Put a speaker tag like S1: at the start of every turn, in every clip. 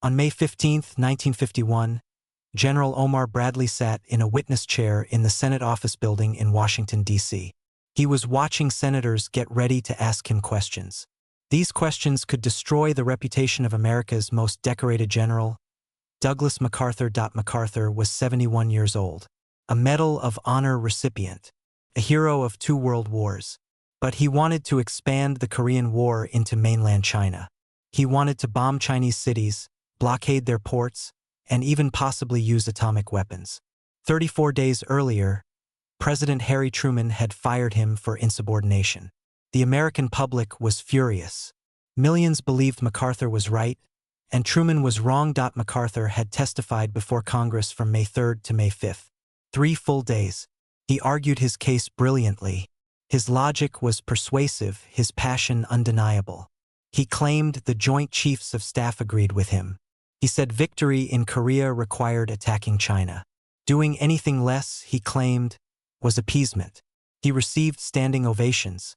S1: On May 15, 1951, General Omar Bradley sat in a witness chair in the Senate Office Building in Washington, D.C. He was watching senators get ready to ask him questions. These questions could destroy the reputation of America's most decorated general. Douglas MacArthur. MacArthur was 71 years old, a Medal of Honor recipient, a hero of 2 world wars. But he wanted to expand the Korean War into mainland China. He wanted to bomb Chinese cities, blockade their ports, and even possibly use atomic weapons. 34 days earlier, President Harry Truman had fired him for insubordination. The American public was furious. Millions believed MacArthur was right, and Truman was wrong. MacArthur had testified before Congress from May 3 to May 5. 3 full days. He argued his case brilliantly. His logic was persuasive, his passion undeniable. He claimed the Joint Chiefs of Staff agreed with him. He said victory in Korea required attacking China. Doing anything less, he claimed, was appeasement. He received standing ovations.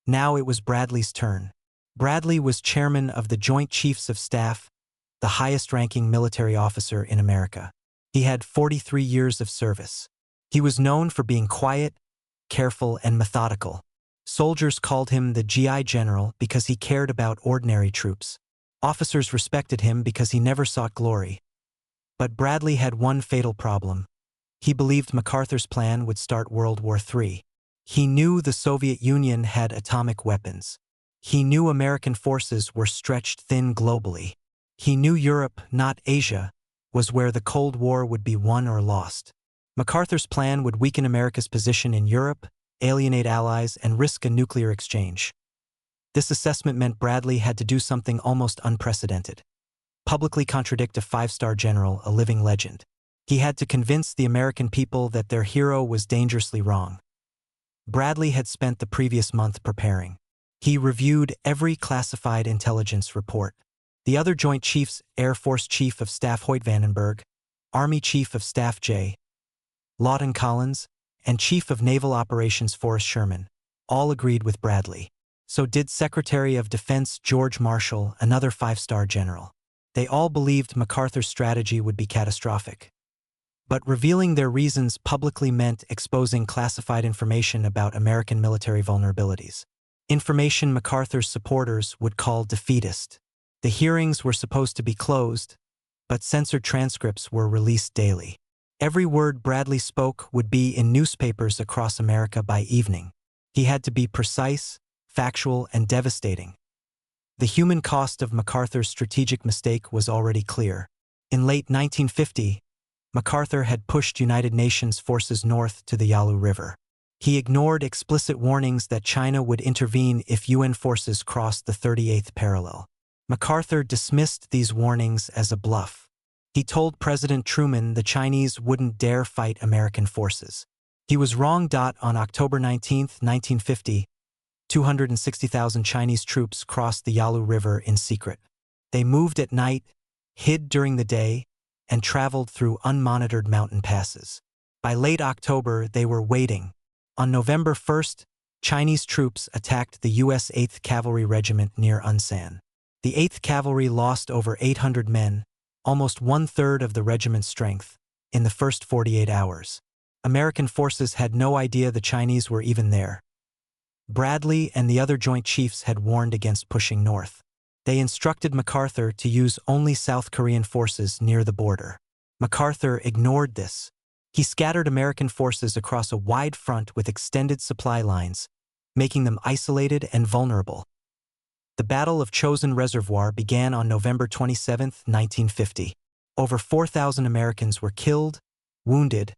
S1: Now it was Bradley's turn. Bradley was chairman of the Joint Chiefs of Staff, the highest-ranking military officer in America. He had 43 years of service. He was known for being quiet, careful, and methodical. Soldiers called him the GI General because he cared about ordinary troops. Officers respected him because he never sought glory. But Bradley had one fatal problem. He believed MacArthur's plan would start World War III. He knew the Soviet Union had atomic weapons. He knew American forces were stretched thin globally. He knew Europe, not Asia, was where the Cold War would be won or lost. MacArthur's plan would weaken America's position in Europe, alienate allies, and risk a nuclear exchange. This assessment meant Bradley had to do something almost unprecedented. Publicly contradict a 5-star general, a living legend. He had to convince the American people that their hero was dangerously wrong. Bradley had spent the previous month preparing. He reviewed every classified intelligence report. The other Joint Chiefs, Air Force Chief of Staff Hoyt Vandenberg, Army Chief of Staff J. Lawton Collins, and Chief of Naval Operations Forrest Sherman, all agreed with Bradley. So did Secretary of Defense George Marshall, another 5-star general. They all believed MacArthur's strategy would be catastrophic. But revealing their reasons publicly meant exposing classified information about American military vulnerabilities. Information MacArthur's supporters would call defeatist. The hearings were supposed to be closed, but censored transcripts were released daily. Every word Bradley spoke would be in newspapers across America by evening. He had to be precise, factual, and devastating. The human cost of MacArthur's strategic mistake was already clear. In late 1950, MacArthur had pushed United Nations forces north to the Yalu River. He ignored explicit warnings that China would intervene if UN forces crossed the 38th parallel. MacArthur dismissed these warnings as a bluff. He told President Truman the Chinese wouldn't dare fight American forces. He was wrong. On October 19, 1950, 260,000 Chinese troops crossed the Yalu River in secret. They moved at night, hid during the day, and traveled through unmonitored mountain passes. By late October, they were waiting. On November 1st, Chinese troops attacked the U.S. 8th Cavalry Regiment near Unsan. The 8th Cavalry lost over 800 men, almost 1/3 of the regiment's strength, in the first 48 hours. American forces had no idea the Chinese were even there. Bradley and the other Joint Chiefs had warned against pushing north. They instructed MacArthur to use only South Korean forces near the border. MacArthur ignored this. He scattered American forces across a wide front with extended supply lines, making them isolated and vulnerable. The Battle of Chosin Reservoir began on November 27, 1950. Over 4,000 Americans were killed, wounded,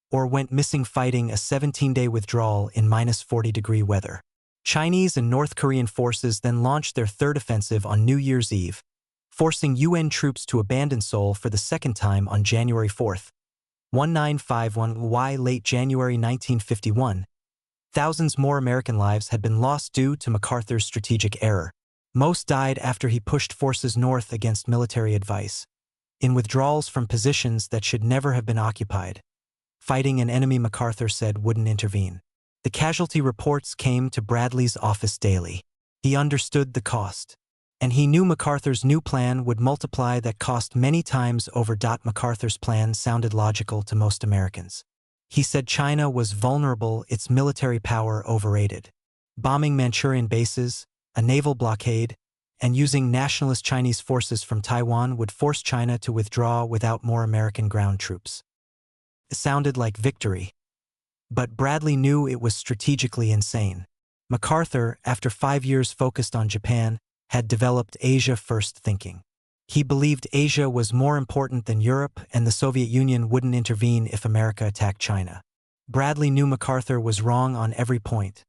S1: or went missing fighting a 17-day withdrawal in -40-degree weather. Chinese and North Korean forces then launched their third offensive on New Year's Eve, forcing UN troops to abandon Seoul for the second time on January 4, 1951. Late January 1951, thousands more American lives had been lost due to MacArthur's strategic error. Most died after he pushed forces north against military advice, in withdrawals from positions that should never have been occupied, fighting an enemy MacArthur said wouldn't intervene. The casualty reports came to Bradley's office daily. He understood the cost. And he knew MacArthur's new plan would multiply that cost many times over. MacArthur's plan sounded logical to most Americans. He said China was vulnerable, its military power overrated. Bombing Manchurian bases, a naval blockade, and using nationalist Chinese forces from Taiwan would force China to withdraw without more American ground troops. It sounded like victory. But Bradley knew it was strategically insane. MacArthur, after 5 years focused on Japan, had developed Asia-first thinking. He believed Asia was more important than Europe, and the Soviet Union wouldn't intervene if America attacked China. Bradley knew MacArthur was wrong on every point.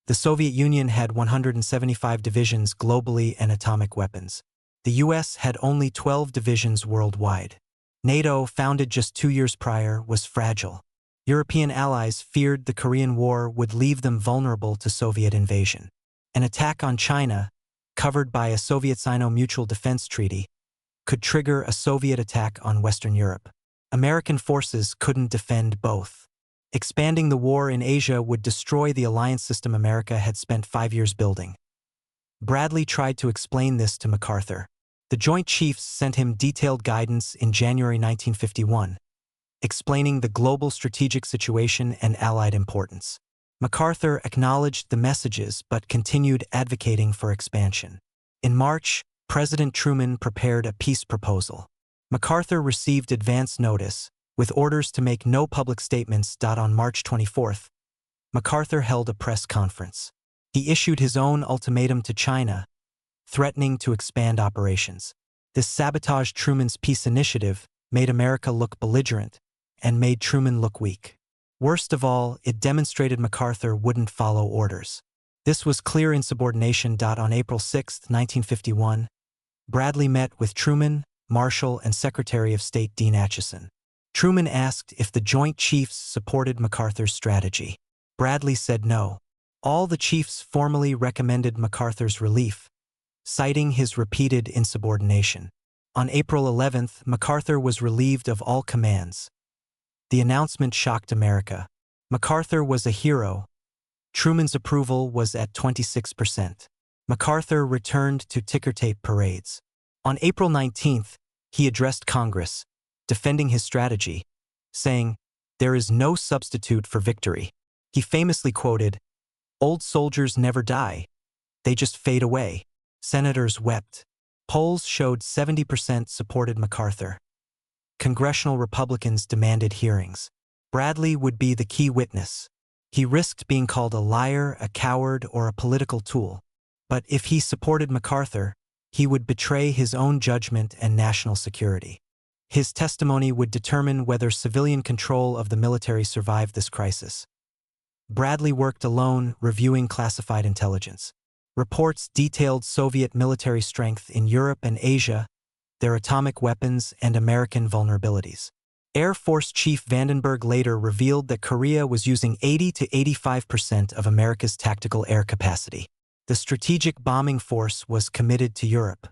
S1: The Soviet Union had 175 divisions globally and atomic weapons. The US had only 12 divisions worldwide. NATO, founded just 2 years prior, was fragile. European allies feared the Korean War would leave them vulnerable to Soviet invasion. An attack on China, covered by a Soviet-Sino Mutual Defense Treaty, could trigger a Soviet attack on Western Europe. American forces couldn't defend both. Expanding the war in Asia would destroy the alliance system America had spent 5 years building. Bradley tried to explain this to MacArthur. The Joint Chiefs sent him detailed guidance in January 1951, explaining the global strategic situation and Allied importance. MacArthur acknowledged the messages but continued advocating for expansion. In March, President Truman prepared a peace proposal. MacArthur received advance notice, with orders to make no public statements. On March 24, MacArthur held a press conference. He issued his own ultimatum to China, threatening to expand operations. This sabotaged Truman's peace initiative, made America look belligerent, and made Truman look weak. Worst of all, it demonstrated MacArthur wouldn't follow orders. This was clear insubordination. On April 6, 1951, Bradley met with Truman, Marshall, and Secretary of State Dean Acheson. Truman asked if the Joint Chiefs supported MacArthur's strategy. Bradley said no. All the chiefs formally recommended MacArthur's relief, citing his repeated insubordination. On April 11, MacArthur was relieved of all commands. The announcement shocked America. MacArthur was a hero. Truman's approval was at 26%. MacArthur returned to ticker-tape parades. On April 19, he addressed Congress, defending his strategy, saying, "There is no substitute for victory." He famously quoted, "Old soldiers never die. They just fade away." Senators wept. Polls showed 70% supported MacArthur. Congressional Republicans demanded hearings. Bradley would be the key witness. He risked being called a liar, a coward, or a political tool. But if he supported MacArthur, he would betray his own judgment and national security. His testimony would determine whether civilian control of the military survived this crisis. Bradley worked alone, reviewing classified intelligence. Reports detailed Soviet military strength in Europe and Asia, their atomic weapons, and American vulnerabilities. Air Force Chief Vandenberg later revealed that Korea was using 80 to 85% of America's tactical air capacity. The strategic bombing force was committed to Europe.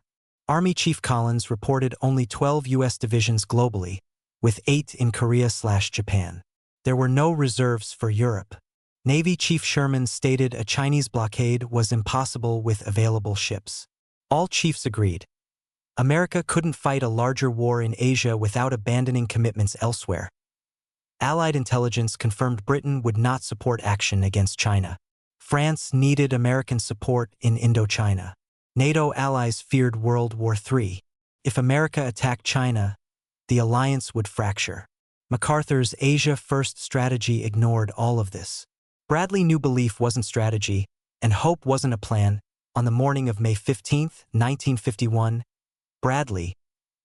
S1: Army Chief Collins reported only 12 U.S. divisions globally, with 8 in Korea/Japan. There were no reserves for Europe. Navy Chief Sherman stated a Chinese blockade was impossible with available ships. All chiefs agreed. America couldn't fight a larger war in Asia without abandoning commitments elsewhere. Allied intelligence confirmed Britain would not support action against China. France needed American support in Indochina. NATO allies feared World War III. If America attacked China, the alliance would fracture. MacArthur's Asia-first strategy ignored all of this. Bradley knew belief wasn't strategy, and hope wasn't a plan. On the morning of May 15, 1951, Bradley,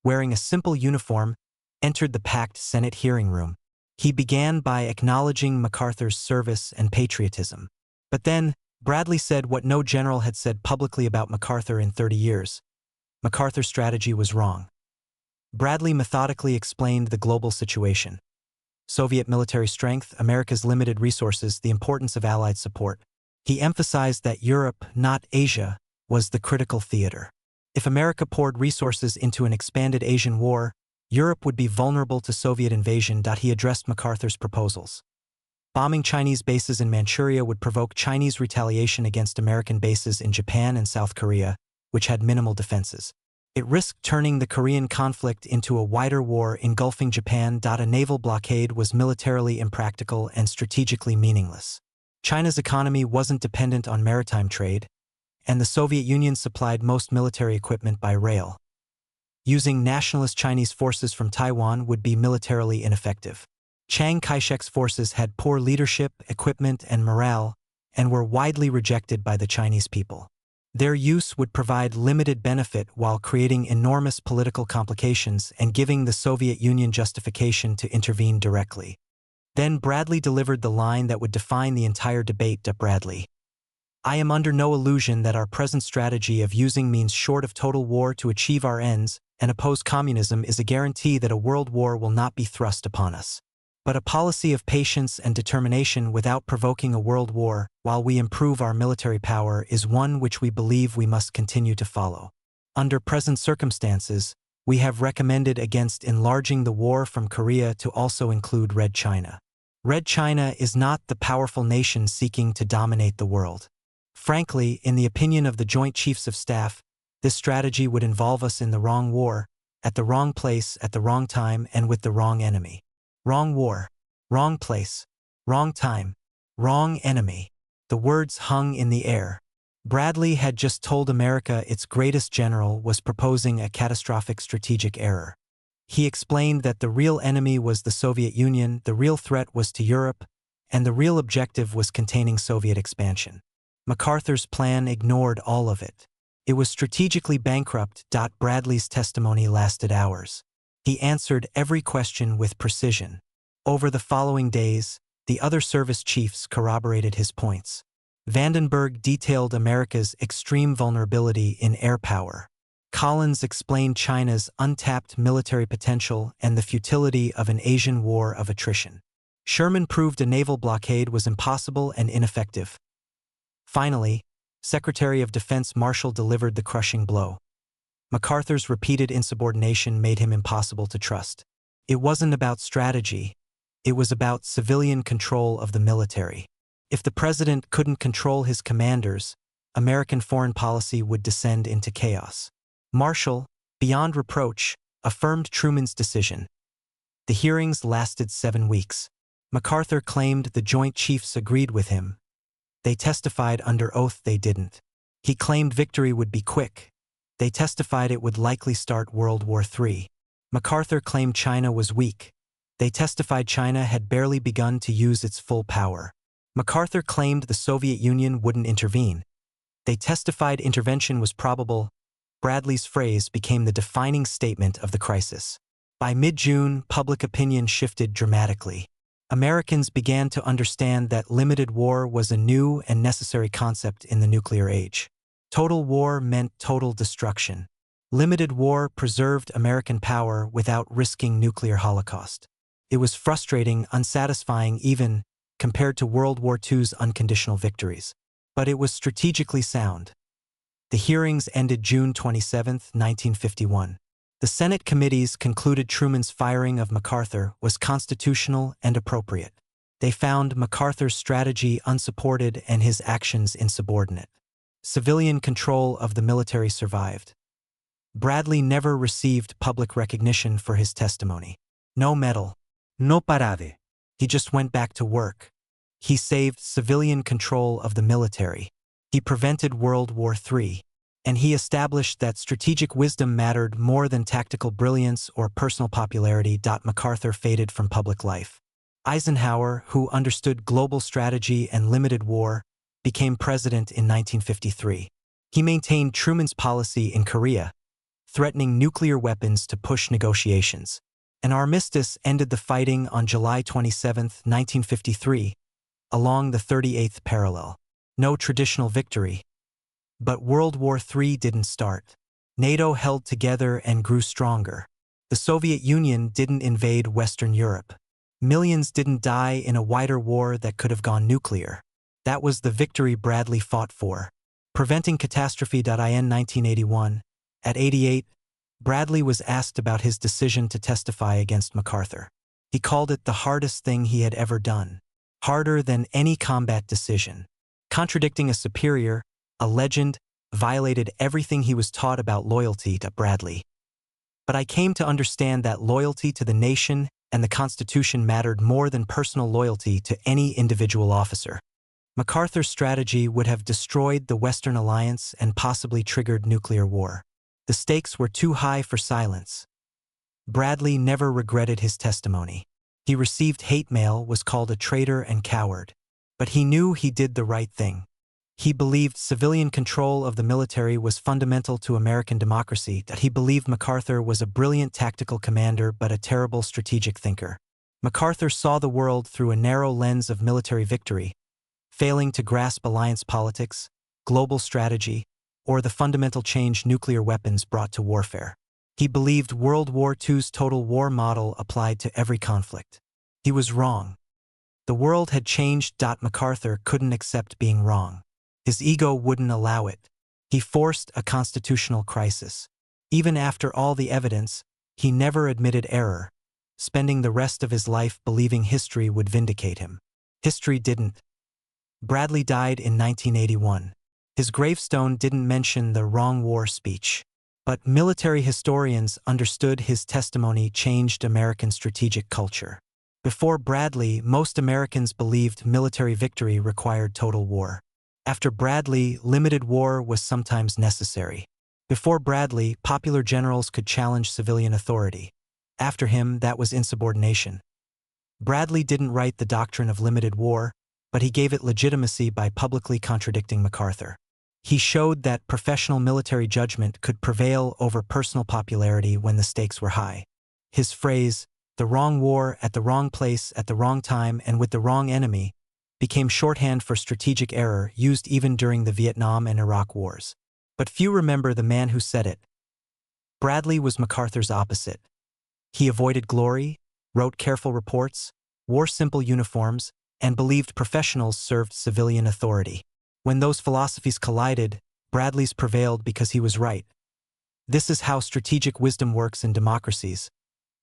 S1: wearing a simple uniform, entered the packed Senate hearing room. He began by acknowledging MacArthur's service and patriotism. But then, Bradley said what no general had said publicly about MacArthur in 30 years. MacArthur's strategy was wrong. Bradley methodically explained the global situation. Soviet military strength, America's limited resources, the importance of Allied support. He emphasized that Europe, not Asia, was the critical theater. If America poured resources into an expanded Asian war, Europe would be vulnerable to Soviet invasion. He addressed MacArthur's proposals. Bombing Chinese bases in Manchuria would provoke Chinese retaliation against American bases in Japan and South Korea, which had minimal defenses. It risked turning the Korean conflict into a wider war engulfing Japan. A naval blockade was militarily impractical and strategically meaningless. China's economy wasn't dependent on maritime trade, and the Soviet Union supplied most military equipment by rail. Using nationalist Chinese forces from Taiwan would be militarily ineffective. Chiang Kai-shek's forces had poor leadership, equipment, and morale, and were widely rejected by the Chinese people. Their use would provide limited benefit while creating enormous political complications and giving the Soviet Union justification to intervene directly. Then Bradley delivered the line that would define the entire debate. Bradley: "I am under no illusion that our present strategy of using means short of total war to achieve our ends and oppose communism is a guarantee that a world war will not be thrust upon us. But a policy of patience and determination without provoking a world war, while we improve our military power, is one which we believe we must continue to follow. Under present circumstances, we have recommended against enlarging the war from Korea to also include Red China. Red China is not the powerful nation seeking to dominate the world. Frankly, in the opinion of the Joint Chiefs of Staff, this strategy would involve us in the wrong war, at the wrong place, at the wrong time, and with the wrong enemy. Wrong war, wrong place, wrong time, wrong enemy." The words hung in the air. Bradley had just told America its greatest general was proposing a catastrophic strategic error. He explained that the real enemy was the Soviet Union, the real threat was to Europe, and the real objective was containing Soviet expansion. MacArthur's plan ignored all of it. It was strategically bankrupt. Bradley's testimony lasted hours. He answered every question with precision. Over the following days, the other service chiefs corroborated his points. Vandenberg detailed America's extreme vulnerability in air power. Collins explained China's untapped military potential and the futility of an Asian war of attrition. Sherman proved a naval blockade was impossible and ineffective. Finally, Secretary of Defense Marshall delivered the crushing blow. MacArthur's repeated insubordination made him impossible to trust. It wasn't about strategy. It was about civilian control of the military. If the president couldn't control his commanders, American foreign policy would descend into chaos. Marshall, beyond reproach, affirmed Truman's decision. The hearings lasted 7 weeks. MacArthur claimed the Joint Chiefs agreed with him. They testified under oath they didn't. He claimed victory would be quick. They testified it would likely start World War III. MacArthur claimed China was weak. They testified China had barely begun to use its full power. MacArthur claimed the Soviet Union wouldn't intervene. They testified intervention was probable. Bradley's phrase became the defining statement of the crisis. By mid-June, public opinion shifted dramatically. Americans began to understand that limited war was a new and necessary concept in the nuclear age. Total war meant total destruction. Limited war preserved American power without risking nuclear holocaust. It was frustrating, unsatisfying even, compared to World War II's unconditional victories. But it was strategically sound. The hearings ended June 27, 1951. The Senate committees concluded Truman's firing of MacArthur was constitutional and appropriate. They found MacArthur's strategy unsupported and his actions insubordinate. Civilian control of the military survived. Bradley never received public recognition for his testimony. No medal. No parade. He just went back to work. He saved civilian control of the military. He prevented World War III. And he established that strategic wisdom mattered more than tactical brilliance or personal popularity. MacArthur faded from public life. Eisenhower, who understood global strategy and limited war, became president in 1953. He maintained Truman's policy in Korea, threatening nuclear weapons to push negotiations. An armistice ended the fighting on July 27, 1953, along the 38th parallel. No traditional victory. But World War III didn't start. NATO held together and grew stronger. The Soviet Union didn't invade Western Europe. Millions didn't die in a wider war that could have gone nuclear. That was the victory Bradley fought for. Preventing catastrophe. In 1981, at 88, Bradley was asked about his decision to testify against MacArthur. He called it the hardest thing he had ever done. Harder than any combat decision. Contradicting a superior, a legend, a violated everything he was taught about loyalty to Bradley. But I came to understand that loyalty to the nation and the Constitution mattered more than personal loyalty to any individual officer. MacArthur's strategy would have destroyed the Western Alliance and possibly triggered nuclear war. The stakes were too high for silence. Bradley never regretted his testimony. He received hate mail, was called a traitor and coward. But he knew he did the right thing. He believed civilian control of the military was fundamental to American democracy, that he believed MacArthur was a brilliant tactical commander but a terrible strategic thinker. MacArthur saw the world through a narrow lens of military victory, failing to grasp alliance politics, global strategy, or the fundamental change nuclear weapons brought to warfare. He believed World War II's total war model applied to every conflict. He was wrong. The world had changed. MacArthur couldn't accept being wrong. His ego wouldn't allow it. He forced a constitutional crisis. Even after all the evidence, he never admitted error, spending the rest of his life believing history would vindicate him. History didn't. Bradley died in 1981. His gravestone didn't mention the wrong war speech. But military historians understood his testimony changed American strategic culture. Before Bradley, most Americans believed military victory required total war. After Bradley, limited war was sometimes necessary. Before Bradley, popular generals could challenge civilian authority. After him, that was insubordination. Bradley didn't write the doctrine of limited war, but he gave it legitimacy by publicly contradicting MacArthur. He showed that professional military judgment could prevail over personal popularity when the stakes were high. His phrase, "the wrong war at the wrong place at the wrong time and with the wrong enemy," became shorthand for strategic error used even during the Vietnam and Iraq wars. But few remember the man who said it. Bradley was MacArthur's opposite. He avoided glory, wrote careful reports, wore simple uniforms, and believed professionals served civilian authority. When those philosophies collided, Bradley's prevailed because he was right. This is how strategic wisdom works in democracies,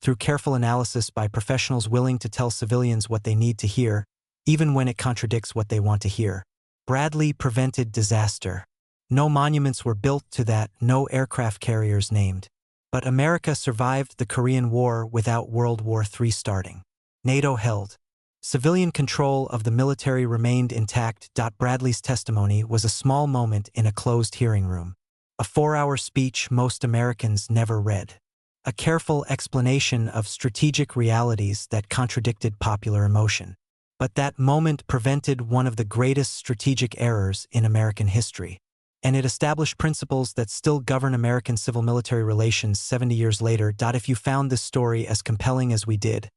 S1: through careful analysis by professionals willing to tell civilians what they need to hear, even when it contradicts what they want to hear. Bradley prevented disaster. No monuments were built to that, no aircraft carriers named. But America survived the Korean War without World War III starting. NATO held. Civilian control of the military remained intact. Bradley's testimony was a small moment in a closed hearing room. A 4-hour speech most Americans never read. A careful explanation of strategic realities that contradicted popular emotion. But that moment prevented one of the greatest strategic errors in American history. And it established principles that still govern American civil-military relations 70 years later. If you found this story as compelling as we did,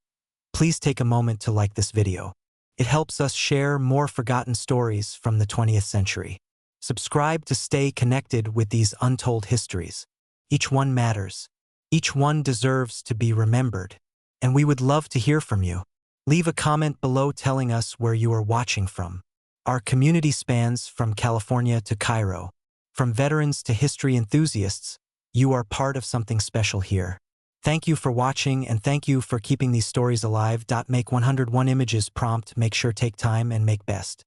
S1: please take a moment to like this video. It helps us share more forgotten stories from the 20th century. Subscribe to stay connected with these untold histories. Each one matters. Each one deserves to be remembered. And we would love to hear from you. Leave a comment below telling us where you are watching from. Our community spans from California to Cairo. From veterans to history enthusiasts, you are part of something special here. Thank you for watching and thank you for keeping these stories alive. Make 101 images prompt. Make sure take time and make best.